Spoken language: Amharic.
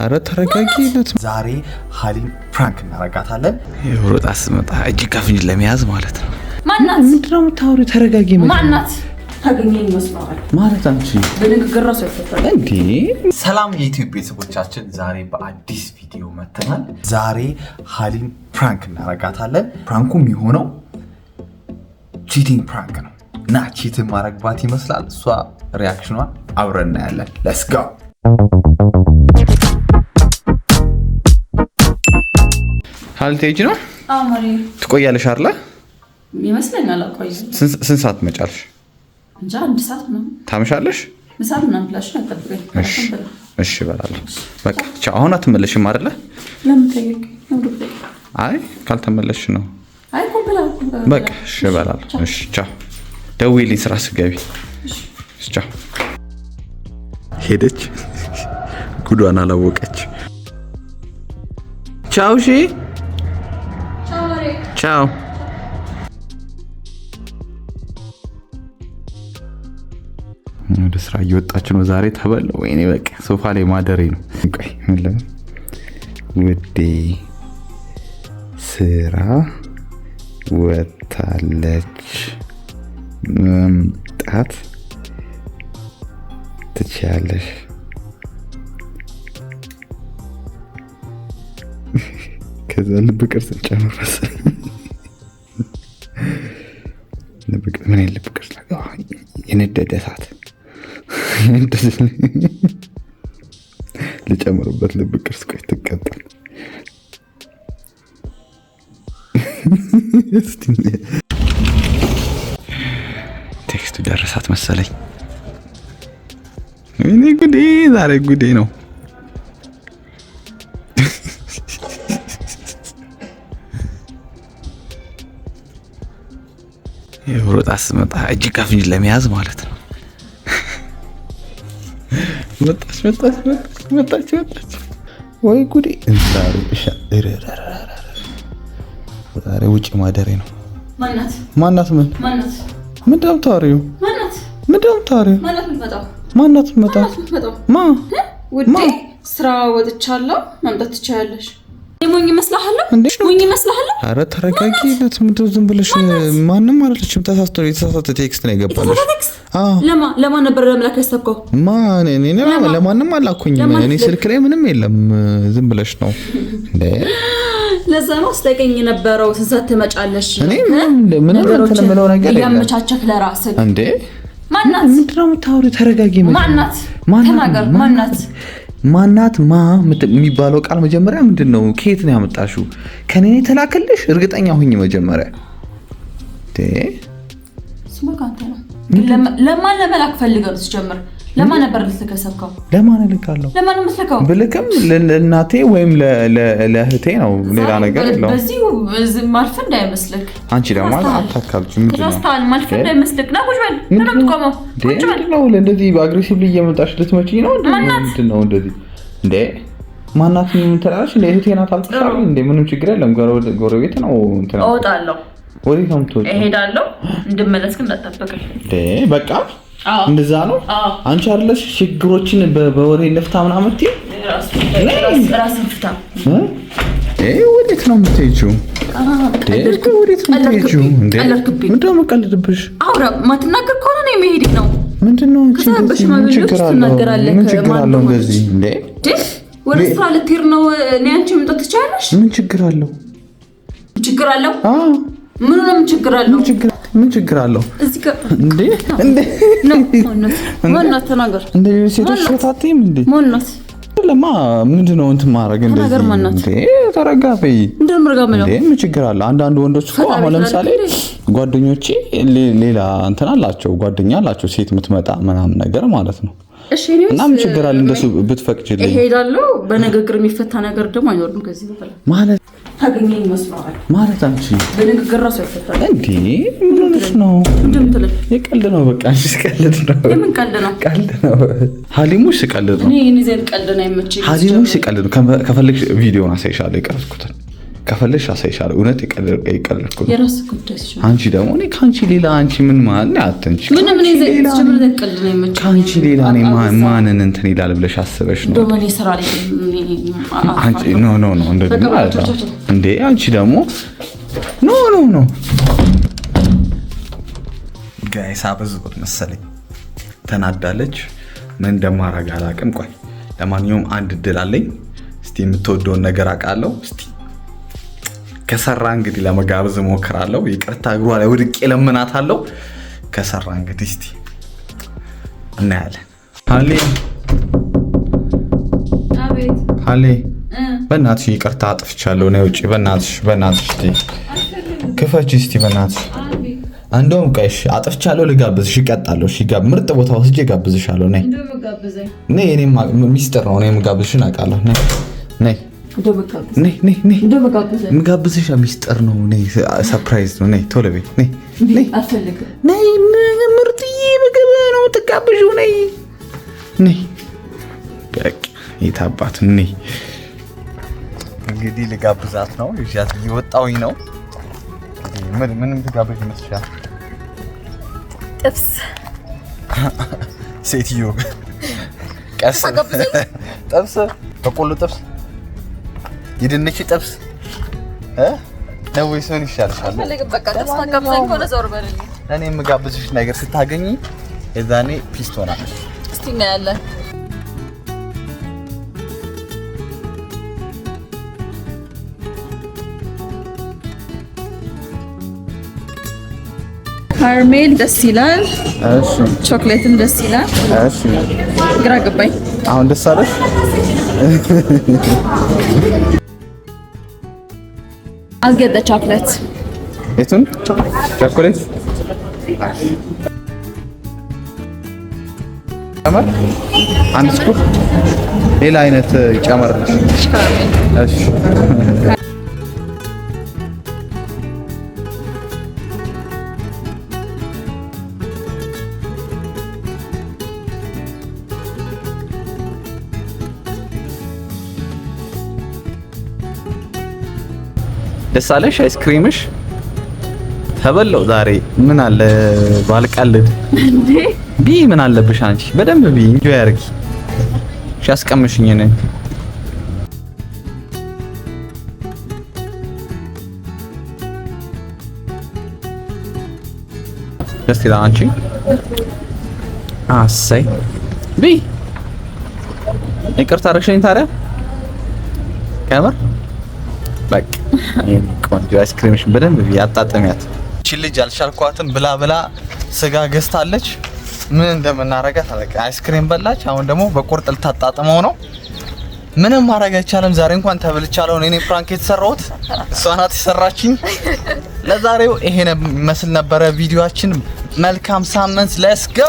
አረ ተረጋጊለት። ዛሬ ሀሊም ፕራንክ እናረጋታለን። የሮጣ ስመጣ እጅ ከፍንጅ ለመያዝ ማለት ነው። ማናት? ምንድነው የምታወሪው? ተረጋጊ። ማናት? ታገኘኝ መስማማት ማለት አንቺ በንግግር ራሱ አይፈታል እንዴ? ሰላም የዩቲዩብ ቤተሰቦቻችን፣ ዛሬ በአዲስ ቪዲዮ መጥተናል። ዛሬ ሀሊም ፕራንክ እናረጋታለን። ፕራንኩ የሚሆነው ቺቲንግ ፕራንክ ነው እና ቺትን ማረግባት ይመስላል። እሷ ሪያክሽኗ አብረን እናያለን። ሌትስ ጎ። ሀልቴጅ ነው አማሪ ትቆያለሽ አይደል? ይመስለኛል። አቆይ ስንት ሰዓት መጫለሽ? እንጃ አንድ ሰዓት ነው ታመሻለሽ? ምሳት ምናምን ብላሽ አጠብቀኝ። እሺ እበላለሁ። በቃ ቻው። አሁን አትመለሽም አይደለ? ለምን ጠየቅ? አይ ካልተመለሽ ነው። አይ ኮምፕላ በቃ እሺ እበላለሁ። እሺ ቻው። ደውዪልኝ ስራ ስገቢ። እሺ ቻው። ሄደች። ጉዷን አላወቀች። ቻው። እሺ ቻው። ወደ ስራ እየወጣች ነው ዛሬ። ተበል ወይኔ በቃ ሶፋ ላይ ማደሬ ነው። ቆይ ምን ለምን ውዴ ስራ ወጣለች መምጣት ትችያለሽ። ከዛ ልብ ቅርጽ ጨምረስ ልብ ቅርጽ ምን ልብ ቅርጽ የነደደ እሳት ልጨምርበት ልብ ቅርጽ። ቆይ ትቀጣል። ቴክስቱ ደረሳት መሰለኝ። እኔ ጉዴ ዛሬ ጉዴ ነው። የሮጣ ስመጣ እጅ ከፍንጅ ለመያዝ ማለት ነው። መጣች ወይ ጉዴ! ዛሬ ውጭ ማደሬ ነው። ማናት? ምንድን ነው የምታወሪው? ማናት የምትመጣው? ውዴ ስራ ወጥቻለሁ፣ መምጣት ትችያለሽ። ሞኝ ይመስልሃለሁ? ኧረ ተረጋጊለት። ምንድን ዝም ብለሽ? ማንም አላለችም። የተሳሳተ ቴክስት ነው የገባልሽ። ለማን ነበር ለመላክ ያሰብከው? ለማንም አላኩኝም። እኔ ስልክ ላይ ምንም የለም። ዝም ብለሽ ነው እንዴ? ለዛ ነው አስጠቀኝ የነበረው። ስንት ትመጫለሽ? እኔ ምን ተለምለው ነገር ያመቻቸክ ለራስህ እንዴ? ማናት? ምንድን ነው የምታወሪው? ተረጋጊ። ማናት? ተናገር። ማናት የሚባለው ቃል መጀመሪያ ምንድን ነው? ከየት ነው ያመጣሽው? ከኔ የተላከልሽ? እርግጠኛ ሁኝ መጀመሪያ። ለማን ለመላክ ፈልገህ ነው ሲጀምር? ለማን ነበር ልትከሰብከው? ለማን እልካለሁ? ለማን መስለከው? ብልክም ለእናቴ ወይም ለእህቴ ነው። ሌላ ነገር የለውም። በዚህ ማልፈ እንዳይመስልክ። አንቺ ደግሞ አታካብጂ። ምንድነው ማልፈ እንዳይመስልክ? ና ቁጭ በል። ምንም ትቆመው ቁጭ በል ነው። እንደዚህ በአግሬሲቭሊ እየመጣሽ ልትመጪኝ ነው? ምንድነው እንደዚህ እንዴ? ማናት ምን ትላለሽ? ለእህቴ ናት አልተሻለ እንዴ? ምንም ችግር የለም። ጎረቤት ነው እንትና። እወጣለሁ። ወዴት ነው የምትወጪው? እሄዳለሁ። እንድመለስ ግን እንዳትጠብቀኝ። በቃ እንደዛ ነው። አንቺ አይደለሽ ችግሮችን በወሬ ለፍታ ምናምን እትይ ራስን ፍታ። ወዴት ነው የምትሄጂው? ምንድን ነው የምቀልድብሽ? አውራ ማትናገር ከሆነ ነው የመሄድ ነው። ምንድን ነው ምን ችግር አለው እንደዚህ እንዴ? ወደ ስራ ልትሄድ ነው። እኔ አንቺ መምጣት ትችያለሽ። ምን ችግር አለው? ምን ነው ችግር አለው? ምን ችግር አለው? እዚህ ጋር እንዴ ማናት? ተናገር። እንደ ሴቶች ተታተይም እንዴ? ማናት? ለማ ምንድነው እንትን ማድረግ እንደዚህ እንዴ? ተረጋጊ። ምን ችግር አለው? አንዳንድ ወንዶች እኮ አሁን ለምሳሌ ጓደኞቼ ሌላ እንትን አላቸው፣ ጓደኛ አላቸው ሴት የምትመጣ ምናምን ነገር ማለት ነው። እሺ እኔ እና ምን ችግር አለ እንደሱ ብትፈቅጂልኝ? እሄዳለሁ። በንግግር የሚፈታ ነገር ደግሞ አይኖርም ከዚህ በኋላ ማለት ታገኘኝ መስማማት ማለት አንቺ በንግግር ራሱ አይፈታም እንዴ? ምን ሆነሽ ነው? የቀልድ ነው በቃ። አንቺ ቀልድ ነው። የምን ቀልድ ነው? ቀልድ ነው። ሀሊሙሽ ቀልድ ነው። እኔ ዘን ቀልድ ነው አይመችኝ። ሀሊሙሽ ቀልድ ነው። ከፈለግሽ ቪዲዮውን አሳይሻለሁ የቀረጽኩትን ከፈለሽ አሳይሻለሁ። እውነት ይቀልልኩ የራስ ጉዳይ ሲሆን አንቺ ደግሞ እኔ ካንቺ ሌላ አንቺ ምን ማለት ነው? አትንቺ ምን ዘይት ጀምር ተቀልድ ነው የምትችል ካንቺ ሌላ እኔ ማንን እንትን ይላል ብለሽ አስበሽ ነው? ዶማኔ ስራ ላይ አንቺ ኖ እንደዚህ ማለት ነው እንዴ? አንቺ ደግሞ ኖ ጋይስ አበዝኩት መሰለኝ። ተናዳለች። ምን እንደማረግ አላውቅም። ቆይ ለማንኛውም አንድ እድል አለኝ። እስቲ የምትወደውን ነገር አውቃለሁ። እስቲ ከሰራ እንግዲህ ለመጋበዝ እሞክራለሁ። ይቅርታ እግሯ ላይ ወድቄ ለምናታለሁ። ከሰራ እንግዲህ እስቲ እናያለን። ሀሌ በእናትሽ ይቅርታ አጥፍቻለሁ። ነው ውጪ በእናትሽ ክፈቺ እስቲ በእናትሽ። እንደውም ቀሽ አጥፍቻለሁ። ልጋብዝሽ እቀጣለሁ። እሺ ምርጥ ቦታ ወስጄ ጋብዝሻለሁ። ነይ እኔ ሚስጥር ነው። እኔ የምጋብዝሽን አውቃለሁ። ነይ ምጋብዝሽ ሚስጥር ነው። ነይ ሰርፕራይዝ ነው። ነይ ቶሎ በይ። ነይ ምርጥዬ ምግብ ነው ትጋብዥው። ነይ በቃ የታባት ነይ። እንግዲህ ልጋብዛት ነው። ይዣት እየወጣሁኝ ነው። ምንም ትጋብዥ ይመስልሻል? ጥብስ ሴትዮ ቀስ ጥብስ በቆሎ ጥብስ ይድንች ጥብስ ነው ወይስ ምን ይሻልሻል? እኔ የምጋብዝሽ ነገር ስታገኚ የዛኔ ፒስ ትሆናለሽ። እስቲ እናያለን። ካርሜል ደስ ይላል። እሺ ቾክሌትም ደስ ይላል። እሺ ግራ ገባኝ። አሁን ደስ አለሽ? I'll get the chocolate. የቱን ቾኮሌት? ጨመር አንድ ስኩፕ ሌላ አይነት ጨመርልሽ። እሺ ደስ አለሽ? አይስክሪምሽ ተበለው ዛሬ ምን አለ ባልቀልድ እንዴ? ቢ ምን አለብሽ አንቺ? በደንብ ቢ ኢንጆይ አድርጊ። እሺ አስቀምሽኝ ነኝ ደስ ይላል። አንቺ አሰይ ቢ ይቅርታ አደረግሽኝ ታዲያ ከምር በቃ ቆንጆ አይስክሪምሽን በደንብ ያጣጣሚያት። እቺ ልጅ አልቻልኳትም ብላ ስጋ ገዝታለች። ምን እንደምናረጋት አለቀ። አይስክሪም በላች። አሁን ደግሞ በቁርጥ ልታጣጥመው ነው። ምንም ማድረግ አይቻልም። ዛሬ እንኳን ተብልቻለሁ። እኔ ፕራንክ የተሰራሁት እሷ ናት የሰራችኝ። ለዛሬው ይሄን መስል ነበረ ቪዲዮአችን። መልካም ሳምንት። ሌትስ ጎ